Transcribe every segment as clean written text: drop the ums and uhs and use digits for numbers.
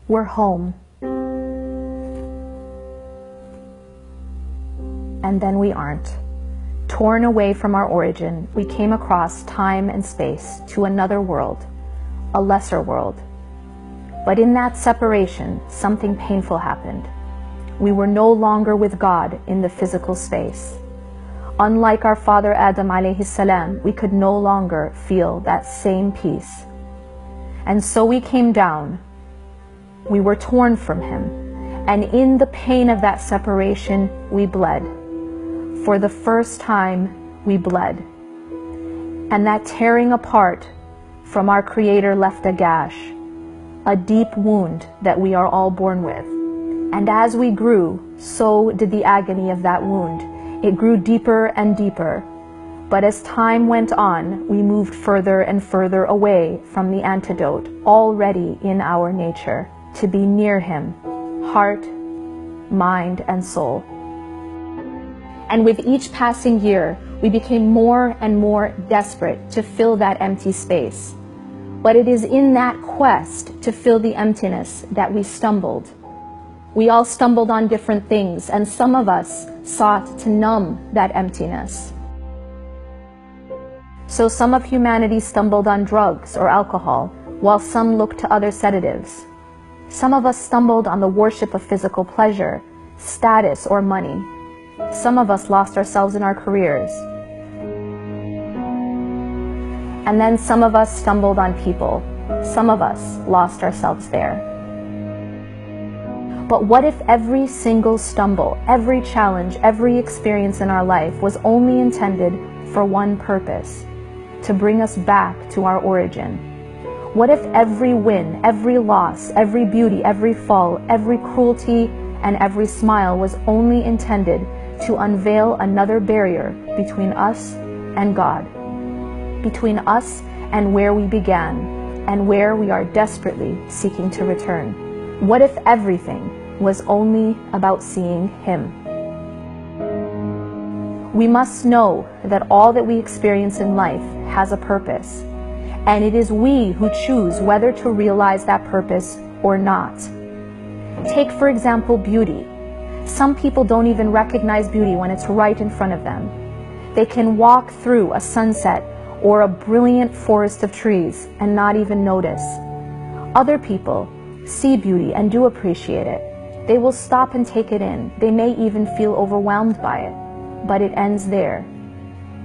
We're home. And then we aren't. Torn away from our origin, we came across time and space to another world, a lesser world. But in that separation, something painful happened. We were no longer with God in the physical space. Unlike our father Adam alayhi salam, we could no longer feel that same peace. And so we came down. We were torn from him. And in the pain of that separation, we bled. For the first time, we bled. And that tearing apart from our Creator left a gash, a deep wound that we are all born with. And as we grew, so did the agony of that wound. It grew deeper and deeper. But as time went on, we moved further and further away from the antidote already in our nature, to be near him, heart, mind, and soul. And with each passing year, we became more and more desperate to fill that empty space. But it is in that quest to fill the emptiness that we stumbled. We all stumbled on different things, and some of us sought to numb that emptiness. So some of humanity stumbled on drugs or alcohol, while some looked to other sedatives. Some of us stumbled on the worship of physical pleasure, status, or money. Some of us lost ourselves in our careers. And then some of us stumbled on people. Some of us lost ourselves there. But what if every single stumble, every challenge, every experience in our life was only intended for one purpose? To bring us back to our origin? What if every win, every loss, every beauty, every fall, every cruelty, and every smile was only intended to unveil another barrier between us and God, between us and where we began, and where we are desperately seeking to return? What if everything was only about seeing him? We must know that all that we experience in life has a purpose, and it is we who choose whether to realize that purpose or not. Take, for example, beauty. Some people don't even recognize beauty when it's right in front of them. They can walk through a sunset or a brilliant forest of trees and not even notice. Other people see beauty and do appreciate it. They will stop and take it in. They may even feel overwhelmed by it. But it ends there.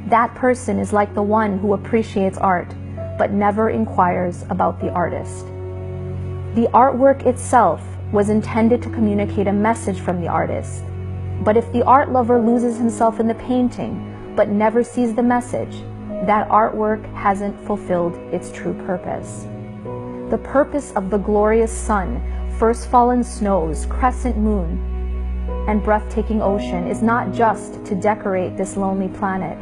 That person is like the one who appreciates art, but never inquires about the artist. The artwork itself was intended to communicate a message from the artist. But if the art lover loses himself in the painting, but never sees the message, that artwork hasn't fulfilled its true purpose. The purpose of the glorious sun, first fallen snows, crescent moon, and breathtaking ocean is not just to decorate this lonely planet.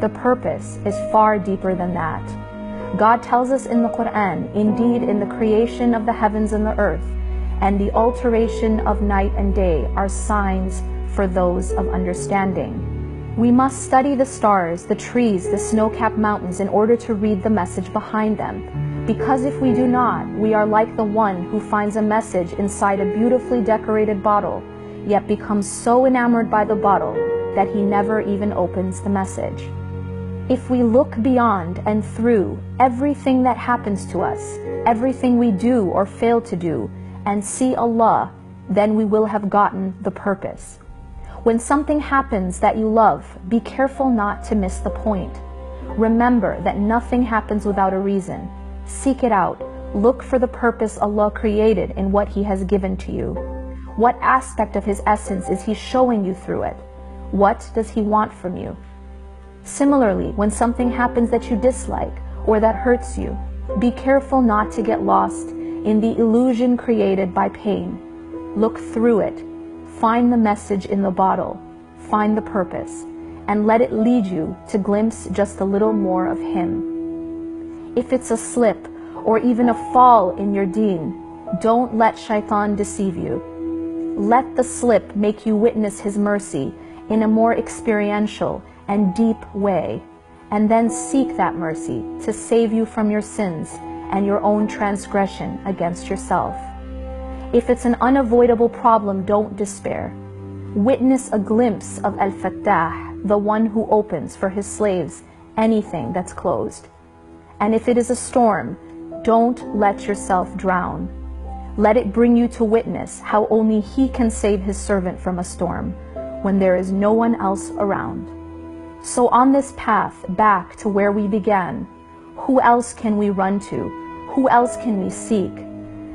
The purpose is far deeper than that. God tells us in the Quran, indeed in the creation of the heavens and the earth, and the alteration of night and day are signs for those of understanding. We must study the stars, the trees, the snow-capped mountains in order to read the message behind them. Because if we do not, we are like the one who finds a message inside a beautifully decorated bottle, yet becomes so enamored by the bottle that he never even opens the message. If we look beyond and through everything that happens to us, everything we do or fail to do, and see Allah, then we will have gotten the purpose. When something happens that you love, be careful not to miss the point. Remember that nothing happens without a reason. Seek it out. Look for the purpose Allah created in what He has given to you. What aspect of His essence is He showing you through it? What does He want from you? Similarly, when something happens that you dislike or that hurts you, be careful not to get lost in the illusion created by pain. Look through it. Find the message in the bottle. Find the purpose, and let it lead you to glimpse just a little more of Him. If it's a slip or even a fall in your deen, don't let shaitan deceive you. Let the slip make you witness His mercy in a more experiential and deep way, and then seek that mercy to save you from your sins and your own transgression against yourself. If it's an unavoidable problem, don't despair. Witness a glimpse of Al-Fattah, the one who opens for his slaves anything that's closed. And if it is a storm, don't let yourself drown. Let it bring you to witness how only He can save His servant from a storm when there is no one else around. So on this path back to where we began, who else can we run to? Who else can we seek?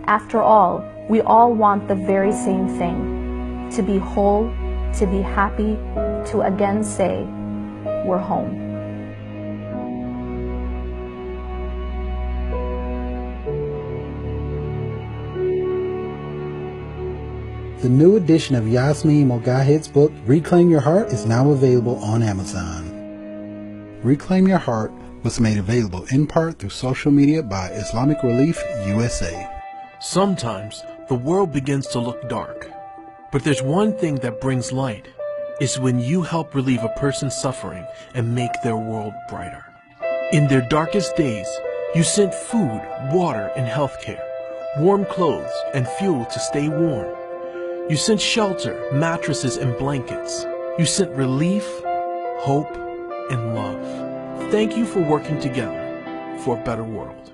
After all, we all want the very same thing: to be whole, to be happy, to again say, we're home. The new edition of Yasmin Mogahed's book, Reclaim Your Heart, is now available on Amazon. Reclaim Your Heart was made available in part through social media by Islamic Relief USA. Sometimes the world begins to look dark, but there's one thing that brings light. Is when you help relieve a person's suffering and make their world brighter. In their darkest days, you sent food, water, and healthcare, warm clothes, and fuel to stay warm. You sent shelter, mattresses, and blankets. You sent relief, hope, and love. Thank you for working together for a better world.